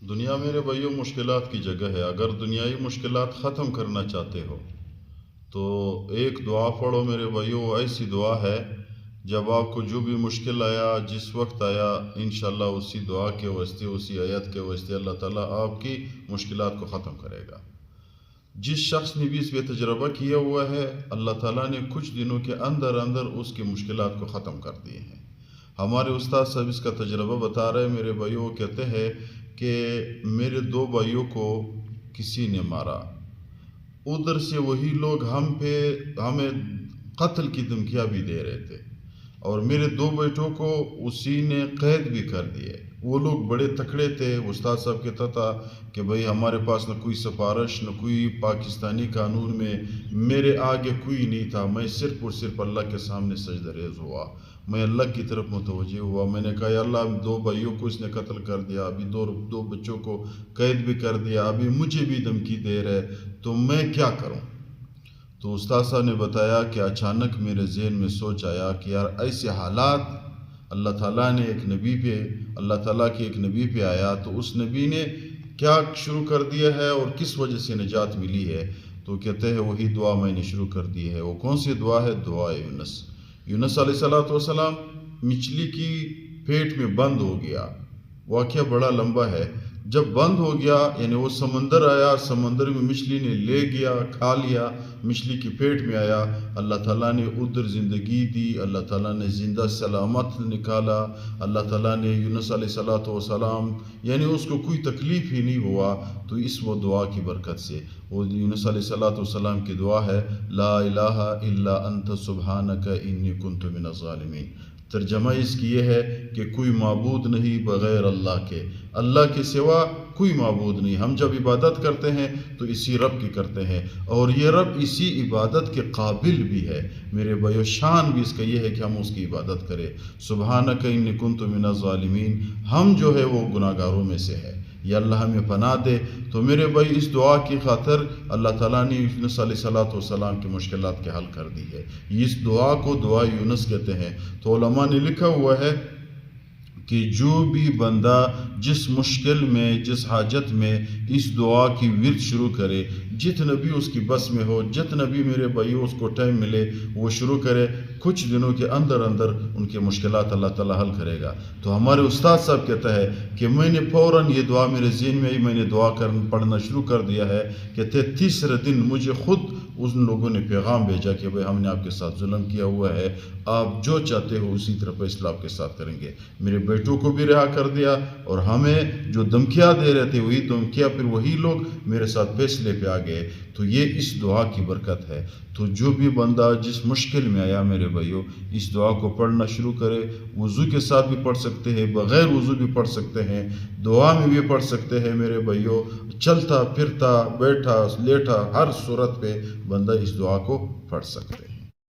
دنیا میرے بھائیوں مشکلات کی جگہ ہے۔ اگر دنیائی مشکلات ختم کرنا چاہتے ہو تو ایک دعا پڑھو میرے بھائیوں، وہ ایسی دعا ہے جب آپ کو جو بھی مشکل آیا، جس وقت آیا، انشاءاللہ اسی دعا کے واسطے، اسی آیت کے واسطے اللہ تعالیٰ آپ کی مشکلات کو ختم کرے گا۔ جس شخص نے بھی اس پہ تجربہ کیا ہوا ہے، اللہ تعالیٰ نے کچھ دنوں کے اندر اس کی مشکلات کو ختم کر دیے ہیں۔ ہمارے استاد صاحب اس کا تجربہ بتا رہے ہیں میرے بھائیوں، وہ کہتے ہیں کہ میرے 2 بھائیوں کو کسی نے مارا، ادھر سے وہی لوگ ہمیں قتل کی دھمکیاں بھی دے رہے تھے، اور میرے 2 بیٹوں کو اسی نے قید بھی کر دیے۔ وہ لوگ بڑے تکڑے تھے۔ استاد صاحب کہتا تھا کہ بھئی ہمارے پاس نہ کوئی سفارش، نہ کوئی پاکستانی قانون میں میرے آگے کوئی نہیں تھا۔ میں صرف اور صرف اللہ کے سامنے سجدہ ریز ہوا، میں اللہ کی طرف متوجہ ہوا۔ میں نے کہا یا اللہ، 2 بھائیوں کو اس نے قتل کر دیا، ابھی 2 بچوں کو قید بھی کر دیا، ابھی مجھے بھی دھمکی دے رہے، تو میں کیا کروں؟ تو استاد صاحب نے بتایا کہ اچانک میرے ذہن میں سوچ آیا کہ یار ایسے حالات اللہ تعالیٰ کے ایک نبی پہ آیا، تو اس نبی نے کیا شروع کر دیا ہے اور کس وجہ سے نجات ملی ہے؟ تو کہتے ہیں وہی دعا میں نے شروع کر دی ہے۔ وہ کون سی دعا ہے؟ دعا یونس علیہ السلام مچھلی کی پیٹ میں بند ہو گیا۔ واقعہ بڑا لمبا ہے۔ جب بند ہو گیا، یعنی وہ سمندر آیا، سمندر میں مچھلی نے لے گیا، کھا لیا، مچھلی کی پیٹ میں آیا، اللہ تعالیٰ نے ادھر زندگی دی، اللہ تعالیٰ نے زندہ سلامت نکالا، اللہ تعالیٰ نے یونس علیہ السلام یعنی اس کو کوئی تکلیف ہی نہیں ہوا۔ تو اس وہ دعا کی برکت سے، وہ یونس علیہ السلام کی دعا ہے، لا الہ الا انت سبحانک انی کنت من الظالمین۔ ترجمہ اس کی یہ ہے کہ کوئی معبود نہیں بغیر اللہ کے، اللہ کے سوا کوئی معبود نہیں۔ ہم جب عبادت کرتے ہیں تو اسی رب کی کرتے ہیں، اور یہ رب اسی عبادت کے قابل بھی ہے میرے بھائیو۔ شان بھی اس کا یہ ہے کہ ہم اس کی عبادت کریں۔ سبحانک انی کنت من الظالمین، ہم جو ہے وہ گناہ گاروں میں سے ہے، یا اللہ ہمیں پناہ دے۔ تو میرے بھائی اس دعا کی خاطر اللہ تعالیٰ نے یونس علیہ السلام کی مشکلات کے حل کر دی ہے۔ اس دعا کو دعا یونس کہتے ہیں۔ تو علماء نے لکھا ہوا ہے کہ جو بھی بندہ جس مشکل میں، جس حاجت میں اس دعا کی ورد شروع کرے، جتنا بھی اس کی بس میں ہو، جتنا بھی میرے بھائیو اس کو ٹائم ملے، وہ شروع کرے، کچھ دنوں کے اندر ان کے مشکلات اللہ تعالیٰ حل کرے گا۔ تو ہمارے استاد صاحب کہتا ہے کہ میں نے فوراً یہ دعا میرے ذہن میں آئی، میں نے دعا پڑھنا شروع کر دیا ہے کہ تیسرے دن مجھے خود ان لوگوں نے پیغام بھیجا کہ بھئی ہم نے آپ کے ساتھ ظلم کیا ہوا ہے، آپ جو چاہتے ہو اسی طرح فیصلہ آپ کے ساتھ کریں گے۔ میرے بیٹوں کو بھی رہا کر دیا، اور ہمیں جو دھمکیاں دے رہے تھے وہی دھمکیاں پھر وہی لوگ میرے ساتھ فیصلے پہ آ گئے۔ تو یہ اس دعا کی برکت ہے۔ تو جو بھی بندہ جس مشکل میں آیا میرے بھائیو، اس دعا کو پڑھنا شروع کرے۔ وضو کے ساتھ بھی پڑھ سکتے ہیں، بغیر وضو بھی پڑھ سکتے ہیں، دعا میں بھی پڑھ سکتے ہیں میرے بھائیو، چلتا پھرتا، بیٹھا لیٹا، ہر صورت پہ بندہ اس دعا کو پڑھ سکتے ہیں۔